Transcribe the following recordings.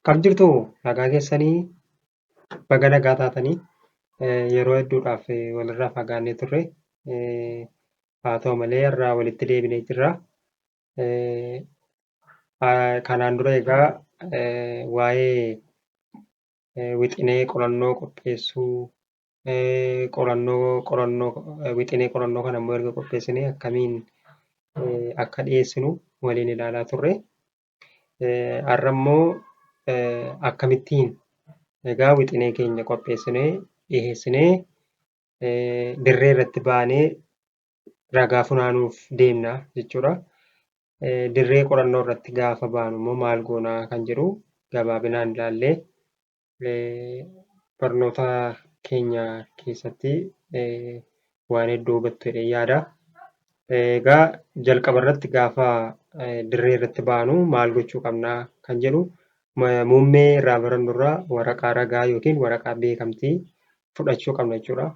Kam jirtu nagaa keessanii baga nagaa taatanii yeroo hedduudhaaf walirraa fagaannee turre. Haa ta'u malee har'aa walitti deebinee jirra. Kanaan dura egaa waa'ee wixinee qorannoo qopheessuu, wixinee qorannoo kana immoo erga qopheessinee akkamiin akka dhiyeessinu waliin ilaalaa turre. Har'a immoo akkamittiin egaa wixinee keenya qopheessinee dhiyeessinee dirree irratti baanee ragaa funaanuuf deemna jechuudha. Dirree qorannoo irratti gaafa baanu immoo maal goonaa kan jedhu gabaabinaan ilaallee barnoota keenya keessatti waan hedduu hubattu jedhee yaada. Egaa jalqaba irratti gaafa dirree irratti baanu maal gochuu qabnaa kan jedhu muummee irraa barannu irraa waraqaa ragaa yookiin waraqaa beekamtii fudhachuu qabna jechuudha.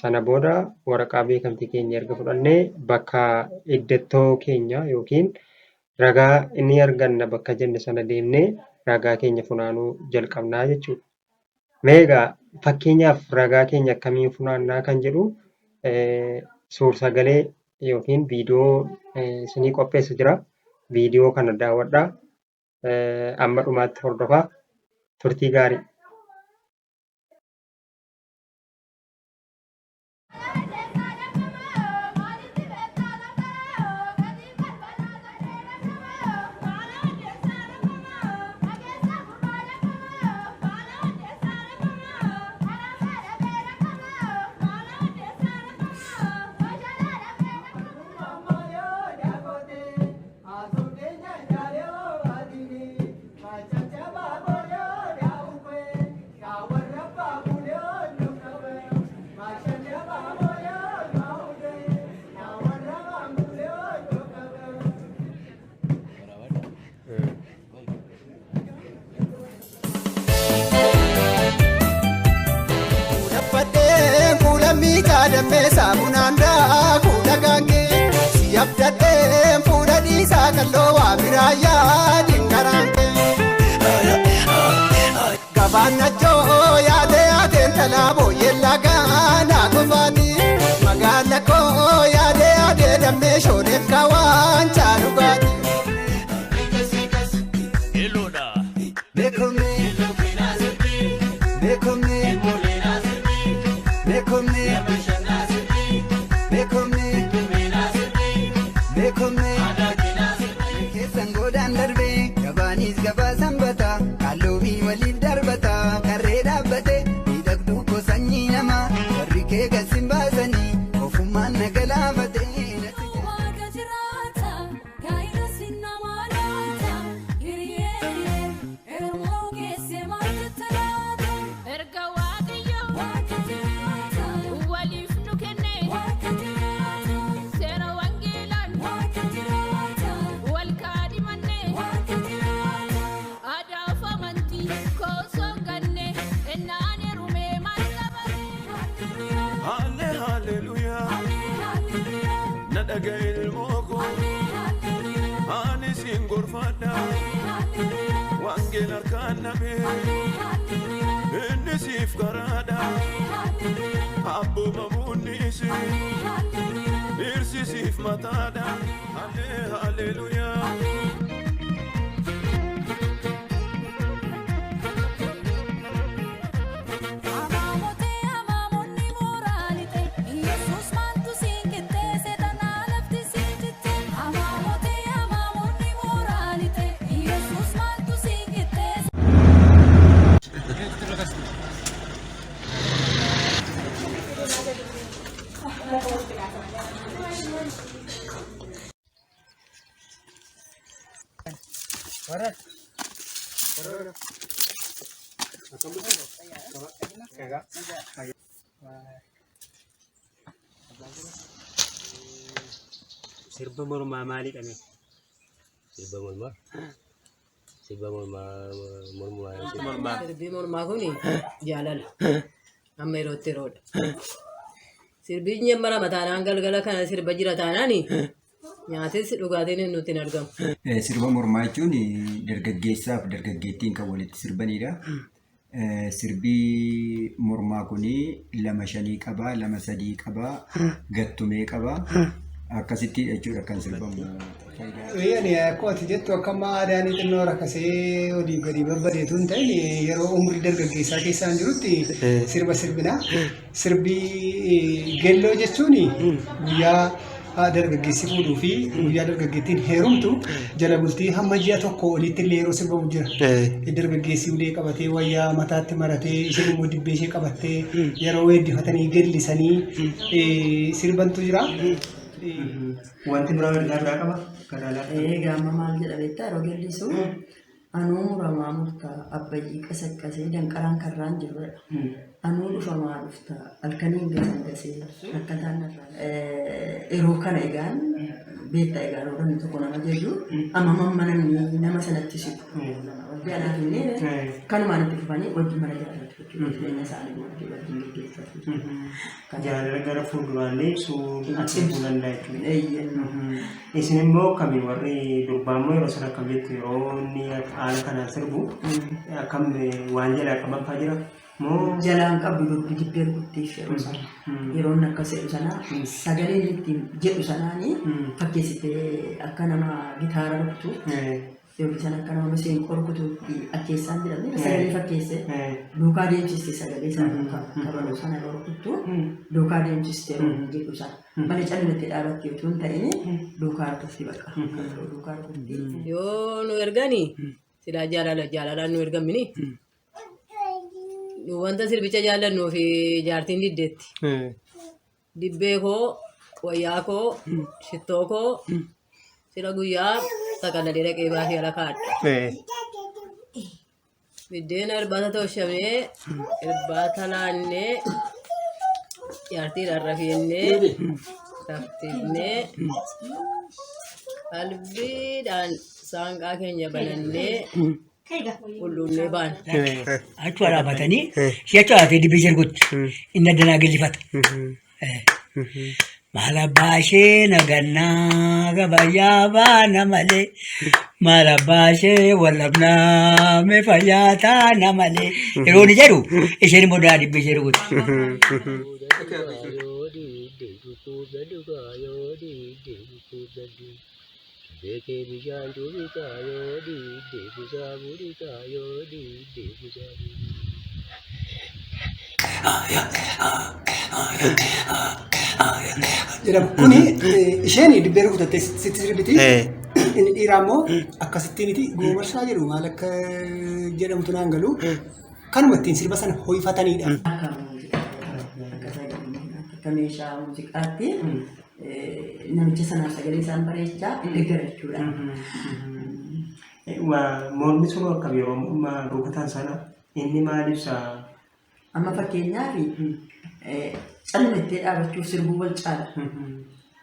Sana booda waraqaa beekamtii keenya erga fudhannee bakka iddattoo keenya yookiin ragaa inni arganna bakka jenne sana deemnee ragaa keenya funaanuu jalqabnaa jechuudha. Mee egaa fakkeenyaaf ragaa keenya akkamiin funaannaa kan jedhu suur-sagalee yookiin viidiyoo isinii qopheessa jira. Viidiyoo kana daawwadhaa. Amma dhumaatti hordofaa. Turtii gaarii. Mesa munanda kuda gange siap date pura di sakalo amiraya dingarange gabana jo ya de talabo yelaga na gubati magala ko ya de damme shode kawan charugati eloda dekho me Again, Moko, Ani Singur Fada, Wangel Arcanabe, in the Sif Garada, Abu Mamunis, Irsif Matada, Hallelujah. Sirba mormaa maalidha? Sirba mormaa? Sirba mormaa. Sirbi mormaa kuni jaalala. Amma yerootti yeroodha. Sirbi nyemmara mataanaan galgala kana sirba jira taanaani Nyaatis dhugaatiin nuti hin argamu. Sirba mormaa jechuun dargaggeessaaf dargaggeettiin kan walitti sirbanidha. Sirbi mormaa kun 2-5 qaba, 2-3 qaba, gattumee qaba. Akkasitti jechuudha kan sirbamu. Yani akkuma ati jettu akka aadaanii xinnoo rakkasee olii gadi babbadeetu hin ta'in yeroo umrii dargaggeessaa keessaan jirutti sirba sirbina. Sirbi geelloo jechuun guyyaa dargaggeessi fuudhuu fi guyyaa dargaggeettiin heerumtu jala bultii hamma ji'a tokko olitti illee yeroo sirbamu jira. Dargaggeessi ulee qabatee wayyaa mataatti maratee isheen immoo dibbee ishee qabattee yeroo weeddifatanii gallisanii sirbantu jira. Wanti biraa gargaaraa qaba. Gaama maal jedhameetta yeroo gallisu anuu muramaa murtaa abbayyii qasaqqasee danqaraan karraan jirudha. Anuu dhufamaa dhufta halkaniin gasan gasee akkataan yeroo kana egaan beektaa egaan oolanii tokko nama jedhu amma mammananii nama sanatti siqu. Waldaanaa fi kanumaan itti dhufanii wajjin mara jaalatu jechuudha. Jireenya isaanii wajjin gaggeeffatu. Jaalala gara fuulduraalee ibsuu danda'a jechuudha. Isin immoo kamii warri durbaammoo yeroo sana akkam jettu yeroo inni haala kanaan sirbu akkam waan jalaa qaban jira moo jalaan qabdu dubbi dibbee guddiif yeroo sana yeroo inni akkas jedhu sanaa sagaleen ittiin jedhu sanaanii fakkeessitee akka nama gitaara rukutu yookiin akka nama masiinqoo rukutuutti akkeessaan jedhamne sagalee fakkeesse duukaa deemsiste sagalee isaa qabaluu sana yeroo rukuttu duukaa deemsiste jedhu sana malee calleetti dhaabattee utuu hin ta'in duukaa rukutti bakka duukaa rukutti. Yoo nu erganii silaa jaalalaan nu ergamini. Wanta sirbicha jaallannuu fi jaartiin diddeetti. Dibbee koo, wayyaa koo, shittoo koo sila guyyaa sagalee dhaqee baasee ala kaadha. Biddeen irbaata tooshamee irbaata laannee jaartiidhaan rafeennee raftiifnee qalbiidhaan saanqaa keenya banannee ulluunnee baana. Achuu dhaabatanii si'achi haatee dibbee jirgutti inni addanaa gillifata. Malabaashee nagannaa gabayyaa baana malee malabaashee wallabnaa meefayyaa taana malee yeroo inni jedhu isheen immoo daa dibbee jirgutti. Deke bijan juri kayo di busa budi kayo di busa jedhamu. Kuni isheen dibbee rukutattee sitti sirbiti. Inni dhiiraa immoo akkasittiiniti goobarsaa jedhu maal akka jedhamtu naan galu kanuma ittiin sirba sana ho'ifatanidha. Akka meeshaa muuziqaatti namicha sanaaf sagalee isaan bareechaa inni garachuudha. Mormi sun akkam yeroo rukutan sana inni maal ibsa? Amma fakkeenyaaf calleettee dhaabachuuf sirbuu wal caala.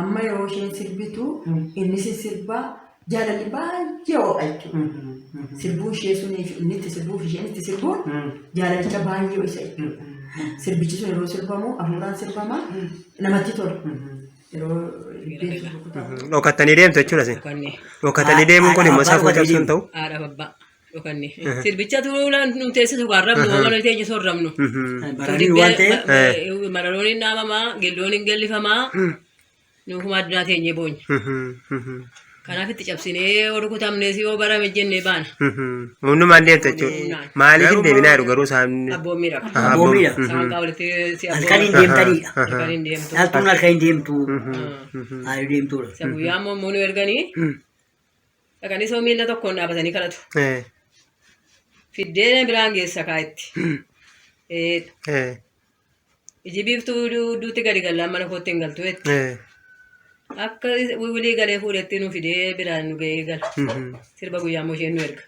Amma yeroo isheen sirbitu inni sirbaa jaalalli baay'ee ho'a jechuudha. Sirbuu ishee sunii fi inni itti sirbuuf isheen itti sirbuun jaalalicha baay'ee ho'isa jechuudha. Sirbichi sun yeroo sirbamu hafuuraan sirbama namatti tola. Dhokattanii deemtu jechuudha. Dhokattanii deemuun kun immoo safuu cabsuun ta'u. Haadha babbaa dhokannee. Sirbicha turuudhaan nu teessisu waan rabnu mana teenya soorramnu. Maraloon hin dhaamamaa, gelloon hin gallifamaa, nuufuma addunyaa teenyee boonya. Kanaaf itti cabsinee rukutamnees yoo barame jennee baana. Hundumaan deemtu jechuudha. Maaliif hin deebinaa jiru garuu isaan? Abboommiidha. Abboommiidha. Saanqaa walitti si Halkan hin deemtanidha. Halkan hin deemtu. Haltuun halkan hin deemtu. Haali deemtuudha. Isa guyyaa immoo nu erganii dhaqanii soo miila tokkoon dhaabatanii kadhatu. Fiddeen biraan geessa kaa'itti. Iji biiftuu duutti gadi gallaan mana kootti hin galtu jetti. Akka wilii galee fuudhetti nu fidee biraan nu ga'ee gala. Sirba guyyaa immoo isheen nu erga.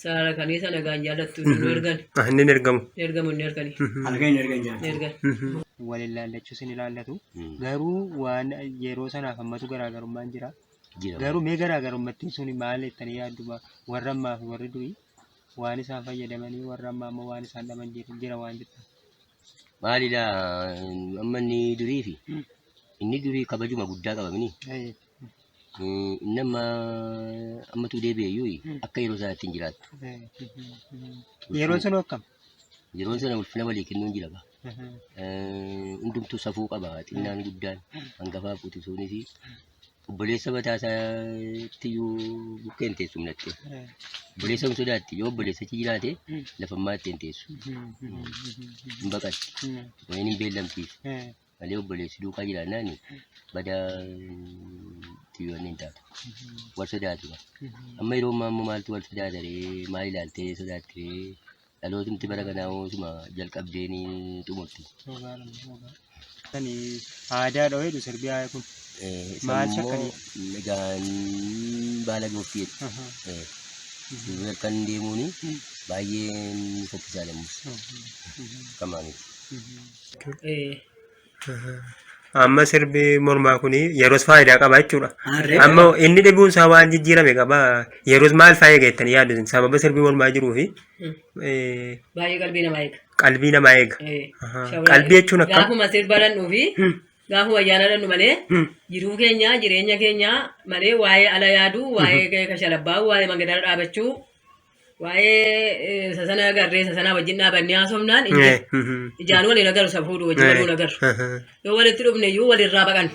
Saara kanii sana gaan jaallattu nu ergan. Inni ergamu. Ergamu inni erganii. Halkan hin ergan jaalatu. Ergan. Wal ilaallachuu sin ilaallatu. Garuu waan yeroo sanaaf ammatu garaagarummaan jira. Garuu mee garaagarummaattiin suni maal jettanii yaaddu warra ammaa fi warri durii waan isaan fayyadamanii warra ammaa immoo waan isaan dhaban jira waan jettan. Maalidha amma inni durii fi inni durii kabajuma guddaa qabamini Nama ammatu deebi'eeyyuu akka yeroo isaatti hin jiraattu. Yeroon sun akkam? Yeroon sana ulfina walii kennuun jira ba. Hundumtuu safuu qaba. Xinnaan guddaan hangafaa fuutisuunis obboleessa mataa isaatti iyyuu bukkee hin teessu natti. Obboleessa hin sodaatti yoo obboleessachi jiraate lafa ammaatti hin teessu. Hin baqatti. Wayini hin beellamsiisu. Malee obboleessi duukaa jiraannaan badaa xiyyoonni hin taatu. Wal sodaatu. Amma yeroo ammaa maaltu wal sodaataree maal ilaaltee sodaattee dhalootumti bara kanaa oosuma jalqabdeen xumurti. Aadaa dhawee sirbii kun maal shakkanii? Egaan baala gooftiidha. Kan deemuun baay'ee fokkisaa lammus. Kamaaniiti. Amma sirbi mormaa kun yeroos faayidaa qaba jechuudha. Amma inni dhibuun isaa waan jijjiirame qaba. Yeroos maal faayidaa geettanii yaaddu sababa sirbi mormaa jiruufi Baay'ee qalbii namaa eega. qalbii namaa eega. Qalbii jechuun akkam? Gaafuma sirba dhandhuu fi gaafuma ayyaana dhandhu malee jiruu keenya jireenya keenya malee waa'ee ala yaaduu waa'ee kashalabbaa'uu waa'ee magadaa dhaabachuu waa'ee sasana agarree sasana wajjin dhaabannee haasofnaan ijaan waliin agarru isa fuudhu wajjin waliin agarru. Yoo walitti dhufne iyyuu walirraa baqan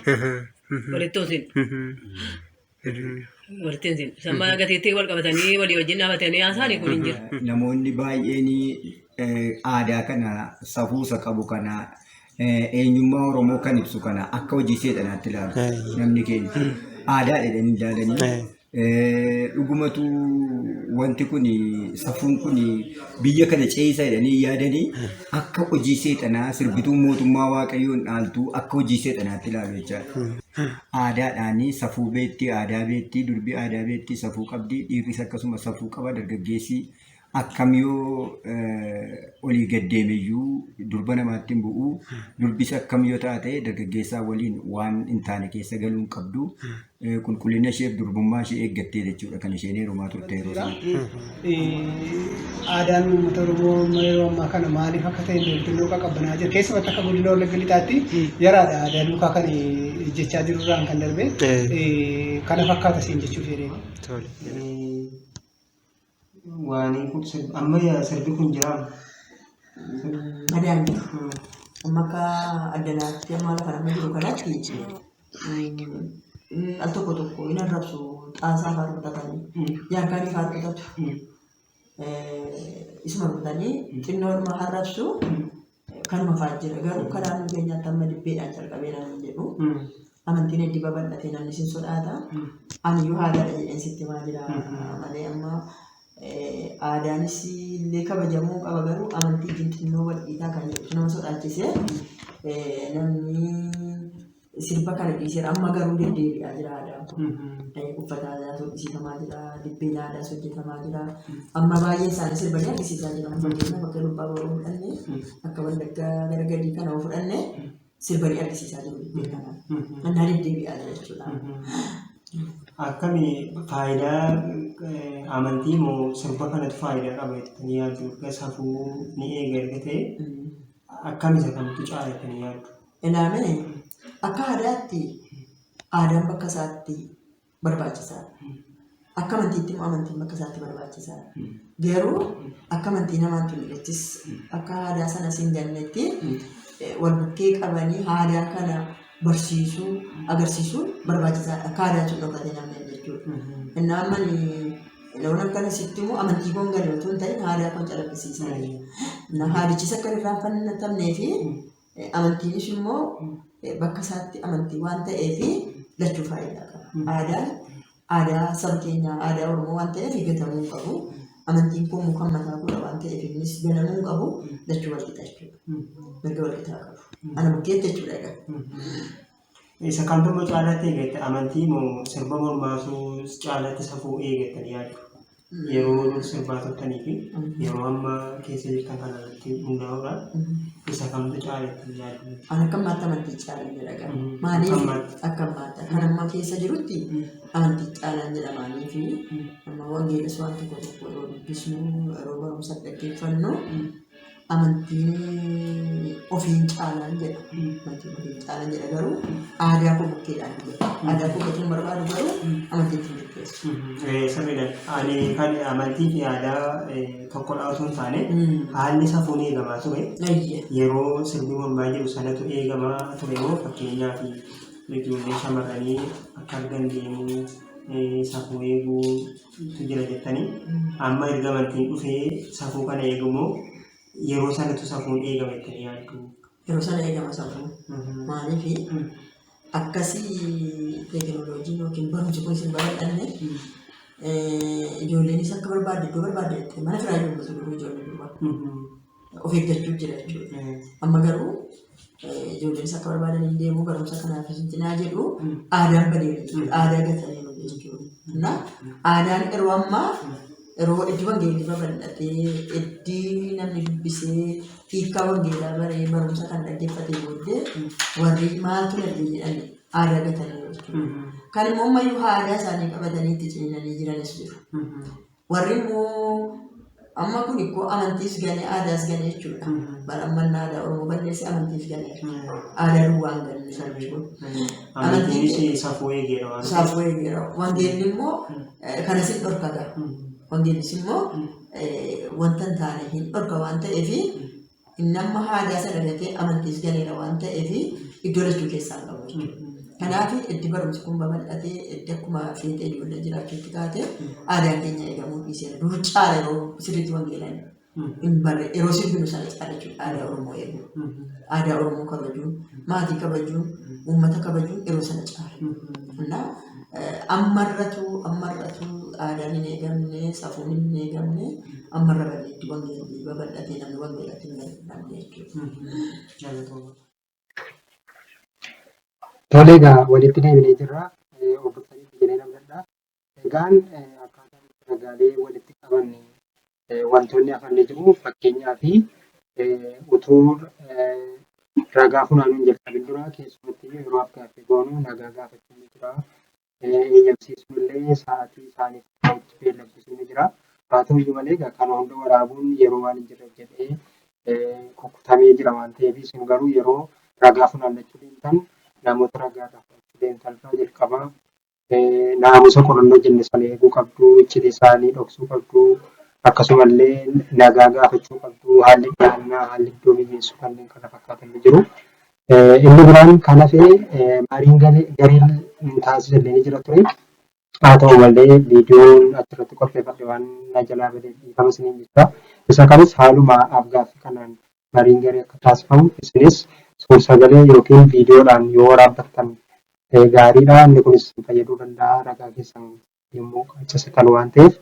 walitti hunsin. Walitti hunsin. Sammaa gateettii wal qabatanii walii wajjin dhaabatanii haasaan kun hin jiru. Namoonni baay'een aadaa kana safuusa qabu kana eenyummaa Oromoo kan ibsu kana akka hojii seexanaatti ilaalu namni keenya. Aadaa jedhanii ilaalanii dhugumatu wanti kun safuun kun biyya kana ceesaa jedhanii yaadanii akka hojii seexanaa sirbituu mootummaa waaqayyoon dhaaltu akka hojii seexanaatti ilaalu jechaadha. Aadaadhaan safuu beetti, aadaa beetti, durbii aadaa beetti, safuu qabdi, dhiirris akkasuma safuu qaba, dargaggeessi akkam yoo olii gaddeemeyyuu durba namaatti hin bu'u, durbis akkam yoo taate dargaggeessaa waliin waan hin taane keessa galuu hin qabdu. Qulqullina ishee durbummaa ishee eeggattee jechuudha kan isheen heerumaa turte yeroo sana. Aadaan uummata Oromoo yeroo ammaa kana maaliif akka ta'e beekannoo qaqqabbanaa jira. Keessumatti akka godina Wallagga Lixaatti yaraadha aadaa duukaa kan jechaa jirurraan kan darbe kana fakkaata siin jechuuf jedhee. Waan kun amma sirbi kun jiraama. Adaan jiru. Amma akka addanaatti amma lafa nama jiru kanatti al tokko tokko hin arrabsu xaasaa fa'aa rukutatanii yaakaanii fa'aa rukutatu. Isuma rukutanii xinnoo dhuma arrabsu kanuma fa'aa jira. Garuu karaa nu keenyaatti amma dibbeedhaan jalqabee namni jedhu amantiin hedduu babal'atee namni sin sodaata. Ani yoo haadhaadha jedheen sitti maal jira malee amma aadaanis illee kabajamuu qaba garuu amantiin xinnoo walqiixaa kan jedhu nama sodaachisee namni sirba kana dhiisee amma garuu deddeebi'aa jira aadaan kun. Uffata aadaa hojjetamaa jira, dibbeen aadaas hojjetamaa jira. Amma baay'een isaanii sirbanii agarsiisaa jira. Fakkeenyaaf bakka Lubbaa Booroo fudhannee akka Wallaggaa gara gadii kana yoo fudhannee sirbanii agarsiisaa jiru dibbeen kana. Mannaa deddeebi'aa jira jechuudha. Akkami faayidaa amantii moo sirba kanatti faayidaa qaba jettanii yaaddu? Safuu ni eega erga ta'e akkam isa kamtu caala jettanii yaaddu? Ilaamee akka aadaatti aadaan bakka isaatti barbaachisaadha. Akka amantiitti immoo amantiin bakka isaatti barbaachisaadha. Garuu akka amantii namaan tulleettis akka aadaa sana siin gannetti wal bukkee qabanii aadaa kana barsiisuu agarsiisuun barbaachisaadha. Akka aadaa sun dhokatee namni jechuudha. Inni amma loon akkana sitti immoo amantii kun galee otoo hin ta'in aadaa kun calaqqisiisaa jira. Haadichis akka irraan fannatamnee fi amantiinis immoo bakka isaatti amantii waan ta'eef lachuu faayidaa qaba. Aadaan aadaa saba keenyaa aadaa Oromoo waan ta'eef gatamuu qabu. Amantiin kun muka mataa godha waan ta'eef innis ganamuu qabu lachuu walqixa jechuudha. Mirga walqixaa qabu. Ana bukkeetti jechuudha. Isa kamtu caalaatti eegatte amantii moo sirba mormaasuu caalaatti safuu eegattan yaaddu? Yeroo sirbaa turtanii fi yeroo amma keessa jirtan kanatti hundaa'uudhaan isa kamtu caalaatti yaaddu? Ana akka ammaatti amantii caalaan jedha. Maaliif akka ammaatti kan amma keessa jirutti amantii caalaan jedha maaliif amma wangeelis waan tokko tokko yeroo dubbisnu yeroo barumsa dhaggeeffannu amantiin ofiin caalaan jedha. Amantiin ofiin caalaan jedha garuu aadaa koo bukkeedhaan jedha. Aadaa koo gatiin barbaadu garuu amantiin hin bukkeessu. Sirriidha. Ani kan amantii fi aadaa tokkodha osoo hin taane haalli safuun eegamaa ture. Yeroo sirbi mormaa jiru sanatu eegamaa ture moo fakkeenyaaf ijoollee shamarranii akka argan deemuu safuu eeguu jira jettanii amma erga amantiin dhufee safuu kana eegumoo yeroo sanatu safuun eegama jettanii yaaddu. Yeroo sana eegama safuun maaliifi akkasii teekinooloojiin yookiin barumsi kun isin babal'anne ijoolleenis akka barbaadde iddoo barbaadde jettee mana firaa ijoollee duruu ijoollee durbaa of eeggachuu jira jechuudha. Amma garuu ijoolleenis akka barbaadan deemuu barumsa kanaaf cinaa jedhu aadaan badeera jechuudha. Aadaa gatanii jechuudha. Na aadaan yeroo ammaa yeroo iddoo wangeelii babal'atee iddoo namni dubbisee hiikaa wangeelaa baree barumsa kan dhaggeeffatee booddee warri maaltu dhabdee jedhanii aadaa gatanii jechuudha. Kan immoo ammayyuu aadaa isaanii qabatanii itti cimanii jiranis jiru. Warri immoo amma kun ikkoo amantiis ganee aadaas ganee jechuudha. Baramman aadaa Oromoo balleessee amantiis ganee aadaa duwwaan ganee jechuudha. Amantiin safuu eegeera waan ta'eef. Safuu eegeera. Wangeelli immoo kanas hin dhorkata. Wangeellis immoo wanta hin taane hin dhorka waan ta'eef inni amma aadaa sana gatee amantiis ganeera waan ta'eef iddoo lachuu keessaa qabu jechuudha. Kanaaf itti barumsi kun babal'atee itti akkuma fiixee ijoollee jiraachuutti kaatee aadaan keenya eegamuu dhiiseera. Dur caala yeroo sirriitti wangeelaan hin barre yeroo sirbinu sana caala jechuudha aadaa Oromoo eeguu. Aadaa Oromoo kabajuun, maatii kabajuun, uummata kabajuun yeroo sana caala. Kanaaf ammarratu aadaan hin eegamne, safuun hin eegamne, ammarra bareeddi wangeelli babal'atee namni wangeelatti hin gargaaramne jechuudha. Tole egaa walitti deebinee jirra. Hordoftoonni jireenya namdadhaa. Egaan akkaataan ragaalee walitti qaban wantoonni hafanii jiru. Fakkeenyaaf utuu ragaa funaanuun jalqabin dura keessumatti yeroo gaaffii goonu nagaa gaafachuu ni jira. Eeyyamsiisuun illee sa'aatii isaaniif beellamsiisuu ni jira. Haa ta'uyyuu malee egaa kana hunda waraabuun yeroo waan hin jirreef jedhee kukkutamee jira waan ta'eef isin garuu yeroo ragaa funaannachuu deemtan namoota ragaa gaafachuu deemtan irraa jalqabaa naamusa qorannoo jenne sana eeguu qabdu, iccitii isaanii dhoksuu qabdu, akkasumallee nagaa gaafachuu qabdu, haalli dhiyaannaa, haalli iddoo mijeessuu kanneen kana fakkaatan ni jiru. Inni biraan kan hafee mariin gareen taasisan ni jira ture. Haa ta'u malee viidiyoon achirratti qopheeffadhe waan na jalaa badee dhiifama isiniin jira. Isa kanis haaluma afgaaffii kanaan mariin garee akka taasifamu isinis suur-sagalee yookiin viidiyoodhaan yoo waraabbattan gaariidha. Inni kunis fayyaduu danda'a ragaa keessan yommuu qaccisitan waan ta'eef.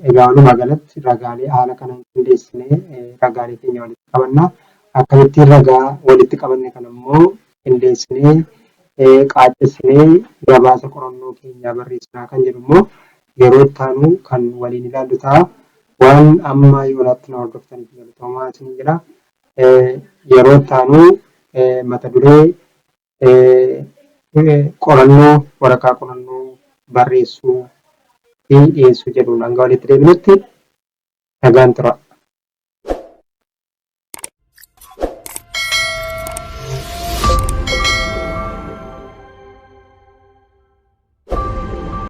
Egaa walumaa galatti ragaalee haala kanaan qindeessinee ragaalee keenya walitti qabanna. Akkamittiin ragaa walitti qabanne kan immoo qindeessinee qaacessinee gabaasa qorannoo keenyaa barreessinaa kan jedhu immoo yeroo itti aanu kan waliin ilaallu ta'a. Waan amma yoonaatti na hordoftaniif galatoomaa isin jira. Yeroo itti aanu mata duree qorannoo waraqaa qorannoo barreessuu fi dhiyeessuu jedhuun hanga walitti deebinutti nagaan tura.